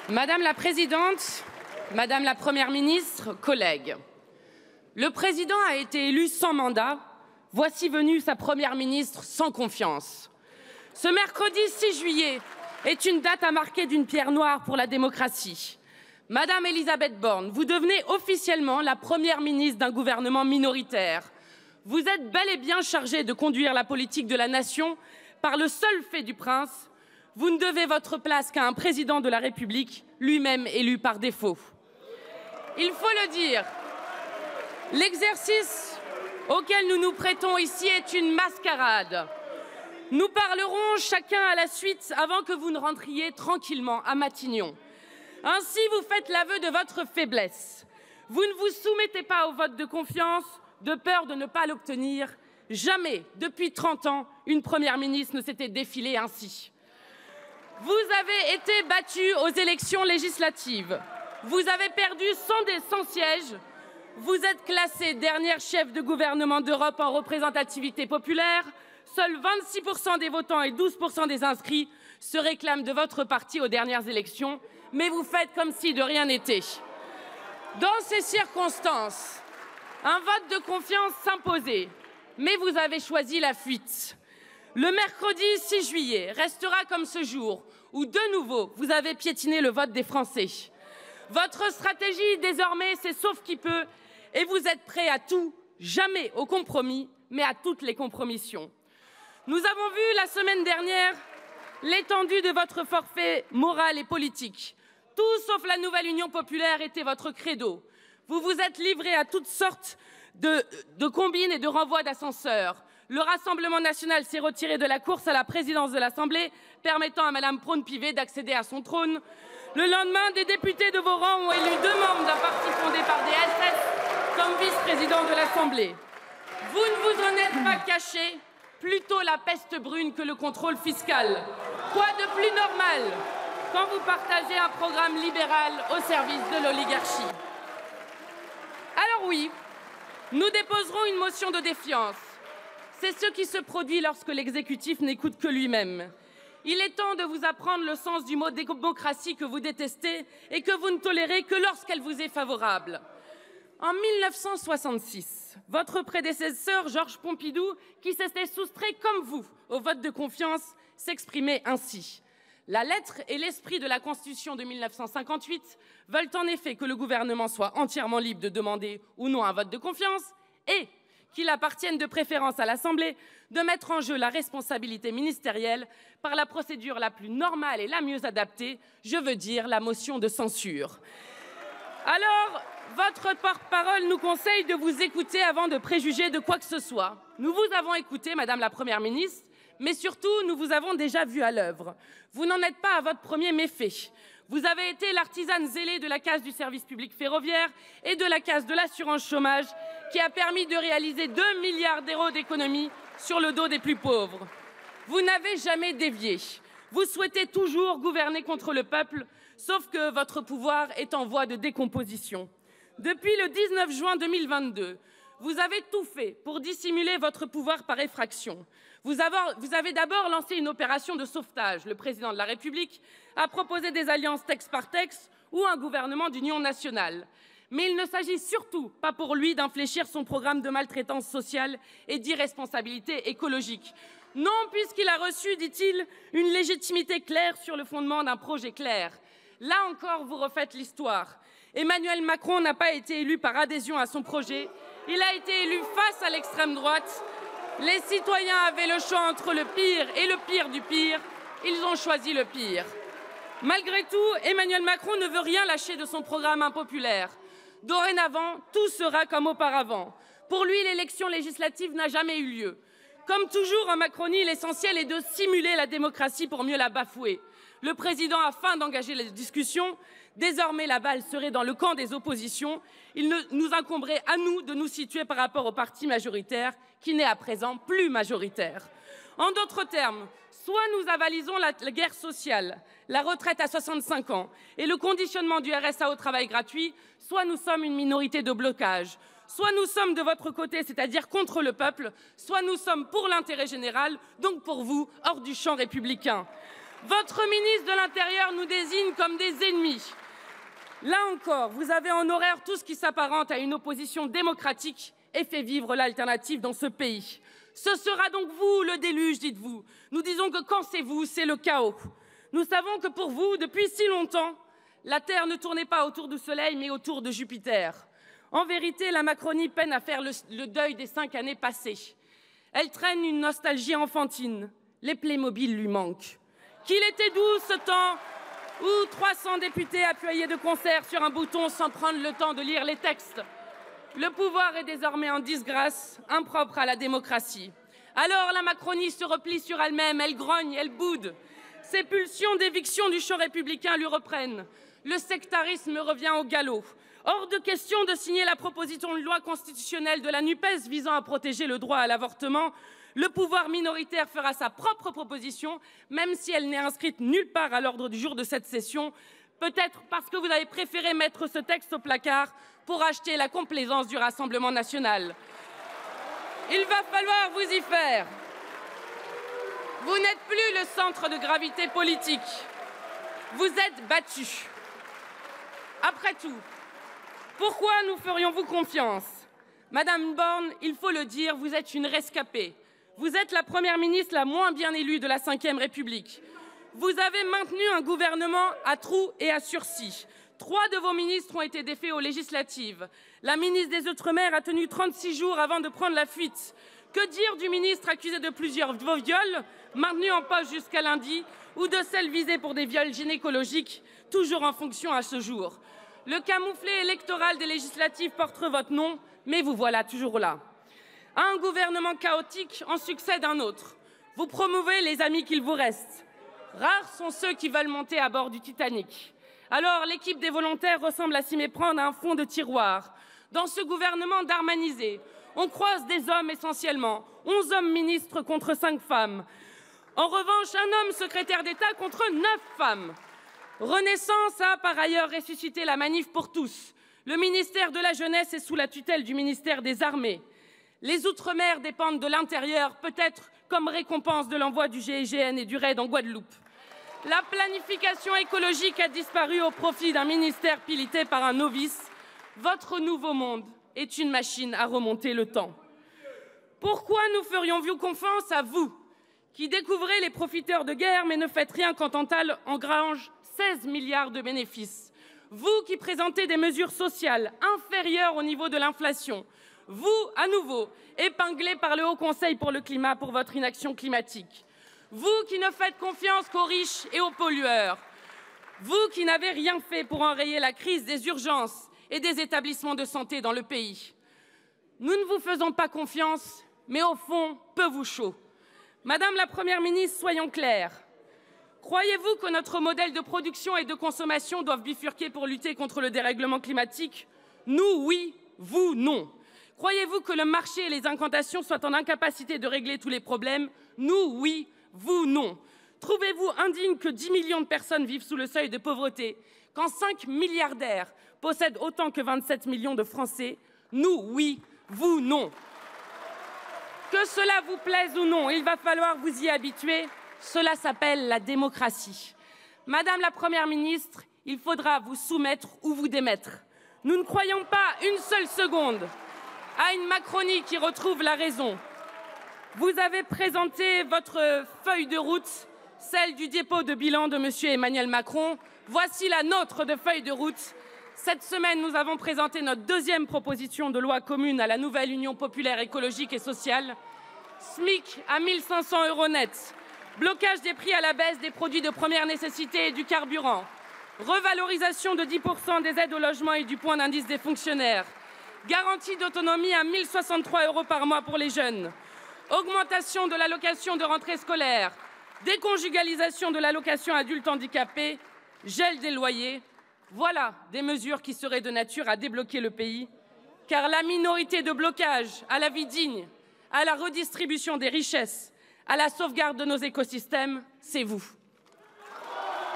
Madame la Présidente, Madame la Première ministre, collègues, le Président a été élu sans mandat. Voici venue sa Première ministre sans confiance. Ce mercredi 6 juillet est une date à marquer d'une pierre noire pour la démocratie. Madame Elisabeth Borne, vous devenez officiellement la Première ministre d'un gouvernement minoritaire. Vous êtes bel et bien chargée de conduire la politique de la nation par le seul fait du prince. Vous ne devez votre place qu'à un président de la République, lui-même élu par défaut. Il faut le dire, l'exercice auquel nous nous prêtons ici est une mascarade. Nous parlerons chacun à la suite avant que vous ne rentriez tranquillement à Matignon. Ainsi, vous faites l'aveu de votre faiblesse. Vous ne vous soumettez pas au vote de confiance de peur de ne pas l'obtenir. Jamais, depuis 30 ans, une Première ministre ne s'était défilée ainsi. Vous avez été battu aux élections législatives. Vous avez perdu 100 sièges. Vous êtes classé dernière chef de gouvernement d'Europe en représentativité populaire. Seuls 26% des votants et 12% des inscrits se réclament de votre parti aux dernières élections. Mais vous faites comme si de rien n'était. Dans ces circonstances, un vote de confiance s'imposait. Mais vous avez choisi la fuite. Le mercredi 6 juillet restera comme ce jour où, de nouveau, vous avez piétiné le vote des Français. Votre stratégie, désormais, c'est sauf qui peut, et vous êtes prêts à tout, jamais au compromis, mais à toutes les compromissions. Nous avons vu la semaine dernière l'étendue de votre forfait moral et politique. Tout sauf la nouvelle Union populaire était votre credo. Vous vous êtes livré à toutes sortes de combines et de renvois d'ascenseurs. Le Rassemblement national s'est retiré de la course à la présidence de l'Assemblée, permettant à Mme Braun-Pivet d'accéder à son trône. Le lendemain, des députés de vos rangs ont élu 2 membres d'un parti fondé par des SS comme vice-président de l'Assemblée. Vous ne vous en êtes pas caché, plutôt la peste brune que le contrôle fiscal. Quoi de plus normal quand vous partagez un programme libéral au service de l'oligarchie? Alors oui, nous déposerons une motion de défiance. C'est ce qui se produit lorsque l'exécutif n'écoute que lui-même. Il est temps de vous apprendre le sens du mot démocratie que vous détestez et que vous ne tolérez que lorsqu'elle vous est favorable. En 1966, votre prédécesseur Georges Pompidou, qui s'était soustrait comme vous au vote de confiance, s'exprimait ainsi. La lettre et l'esprit de la Constitution de 1958 veulent en effet que le gouvernement soit entièrement libre de demander ou non un vote de confiance et qu'il appartienne de préférence à l'Assemblée de mettre en jeu la responsabilité ministérielle par la procédure la plus normale et la mieux adaptée, je veux dire la motion de censure. Alors, votre porte-parole nous conseille de vous écouter avant de préjuger de quoi que ce soit. Nous vous avons écouté, Madame la Première ministre, mais surtout, nous vous avons déjà vu à l'œuvre. Vous n'en êtes pas à votre premier méfait. Vous avez été l'artisane zélée de la casse du service public ferroviaire et de la casse de l'assurance chômage qui a permis de réaliser 2 milliards d'euros d'économies sur le dos des plus pauvres. Vous n'avez jamais dévié. Vous souhaitez toujours gouverner contre le peuple, sauf que votre pouvoir est en voie de décomposition. Depuis le 19 juin 2022, vous avez tout fait pour dissimuler votre pouvoir par effraction. Vous avez d'abord lancé une opération de sauvetage. Le président de la République a proposé des alliances texte par texte ou un gouvernement d'union nationale. Mais il ne s'agit surtout pas pour lui d'infléchir son programme de maltraitance sociale et d'irresponsabilité écologique. Non, puisqu'il a reçu, dit-il, une légitimité claire sur le fondement d'un projet clair. Là encore, vous refaites l'histoire. Emmanuel Macron n'a pas été élu par adhésion à son projet. Il a été élu face à l'extrême droite. Les citoyens avaient le choix entre le pire et le pire du pire. Ils ont choisi le pire. Malgré tout, Emmanuel Macron ne veut rien lâcher de son programme impopulaire. Dorénavant, tout sera comme auparavant. Pour lui, l'élection législative n'a jamais eu lieu. Comme toujours en Macronie, l'essentiel est de simuler la démocratie pour mieux la bafouer. Le président a faim d'engager les discussions. Désormais, la balle serait dans le camp des oppositions. Il nous incomberait à nous de nous situer par rapport au parti majoritaire, qui n'est à présent plus majoritaire. En d'autres termes, soit nous avalisons la guerre sociale, la retraite à 65 ans et le conditionnement du RSA au travail gratuit, soit nous sommes une minorité de blocage. Soit nous sommes de votre côté, c'est-à-dire contre le peuple, soit nous sommes pour l'intérêt général, donc pour vous, hors du champ républicain. Votre ministre de l'Intérieur nous désigne comme des ennemis. Là encore, vous avez en horreur tout ce qui s'apparente à une opposition démocratique et fait vivre l'alternative dans ce pays. Ce sera donc vous le déluge, dites-vous. Nous disons que quand c'est vous, c'est le chaos. Nous savons que pour vous, depuis si longtemps, la Terre ne tournait pas autour du Soleil, mais autour de Jupiter. En vérité, la Macronie peine à faire le deuil des 5 années passées. Elle traîne une nostalgie enfantine. Les Playmobil lui manquent. Qu'il était doux ce temps où 300 députés appuyaient de concert sur un bouton sans prendre le temps de lire les textes. Le pouvoir est désormais en disgrâce, impropre à la démocratie. Alors la Macronie se replie sur elle-même, elle grogne, elle boude. Ses pulsions d'éviction du champ républicain lui reprennent. Le sectarisme revient au galop. Hors de question de signer la proposition de loi constitutionnelle de la NUPES visant à protéger le droit à l'avortement. Le pouvoir minoritaire fera sa propre proposition, même si elle n'est inscrite nulle part à l'ordre du jour de cette session, peut-être parce que vous avez préféré mettre ce texte au placard pour acheter la complaisance du Rassemblement national. Il va falloir vous y faire. Vous n'êtes plus le centre de gravité politique. Vous êtes battus. Après tout, pourquoi nous ferions-vous confiance? Madame Borne, il faut le dire, vous êtes une rescapée. Vous êtes la première ministre la moins bien élue de la Ve République. Vous avez maintenu un gouvernement à trous et à sursis. 3 de vos ministres ont été défaits aux législatives. La ministre des Outre-mer a tenu 36 jours avant de prendre la fuite. Que dire du ministre accusé de plusieurs viols, maintenu en poste jusqu'à lundi, ou de celle visée pour des viols gynécologiques, toujours en fonction à ce jour? Le camouflet électoral des législatives porte votre nom, mais vous voilà toujours là. À un gouvernement chaotique en succède un autre. Vous promouvez les amis qu'il vous reste. Rares sont ceux qui veulent monter à bord du Titanic. Alors l'équipe des volontaires ressemble à s'y méprendre à un fond de tiroir. Dans ce gouvernement darmanisé, on croise des hommes essentiellement, 11 hommes ministres contre 5 femmes. En revanche, un homme secrétaire d'État contre 9 femmes. Renaissance a par ailleurs ressuscité la manif pour tous. Le ministère de la Jeunesse est sous la tutelle du ministère des Armées. Les Outre-mer dépendent de l'Intérieur, peut-être comme récompense de l'envoi du GIGN et du RAID en Guadeloupe. La planification écologique a disparu au profit d'un ministère piloté par un novice. Votre nouveau monde est une machine à remonter le temps. Pourquoi nous ferions-nous confiance à vous, qui découvrez les profiteurs de guerre mais ne faites rien quand Total engrange 16 milliards de bénéfices? Vous qui présentez des mesures sociales inférieures au niveau de l'inflation. Vous, à nouveau, épinglé par le Haut Conseil pour le climat pour votre inaction climatique. Vous qui ne faites confiance qu'aux riches et aux pollueurs. Vous qui n'avez rien fait pour enrayer la crise des urgences et des établissements de santé dans le pays. Nous ne vous faisons pas confiance, mais au fond, peu vous chaud. Madame la Première ministre, soyons clairs. Croyez-vous que notre modèle de production et de consommation doivent bifurquer pour lutter contre le dérèglement climatique? Nous, oui, vous, non. Croyez-vous que le marché et les incantations soient en incapacité de régler tous les problèmes? Nous, oui, vous, non. Trouvez-vous indigne que 10 millions de personnes vivent sous le seuil de pauvreté, quand 5 milliardaires possèdent autant que 27 millions de Français? Nous, oui, vous, non. Que cela vous plaise ou non, il va falloir vous y habituer. Cela s'appelle la démocratie. Madame la Première ministre, il faudra vous soumettre ou vous démettre. Nous ne croyons pas une seule seconde à une Macronie qui retrouve la raison. Vous avez présenté votre feuille de route, celle du dépôt de bilan de M. Emmanuel Macron. Voici la nôtre de feuille de route. Cette semaine, nous avons présenté notre 2e proposition de loi commune à la nouvelle Union populaire écologique et sociale. SMIC à 1 500 € net. Blocage des prix à la baisse des produits de première nécessité et du carburant. Revalorisation de 10% des aides au logement et du point d'indice des fonctionnaires. Garantie d'autonomie à 1 063 € par mois pour les jeunes. Augmentation de l'allocation de rentrée scolaire. Déconjugalisation de l'allocation adulte handicapé. Gel des loyers. Voilà des mesures qui seraient de nature à débloquer le pays. Car la minorité de blocage à la vie digne, à la redistribution des richesses, à la sauvegarde de nos écosystèmes, c'est vous.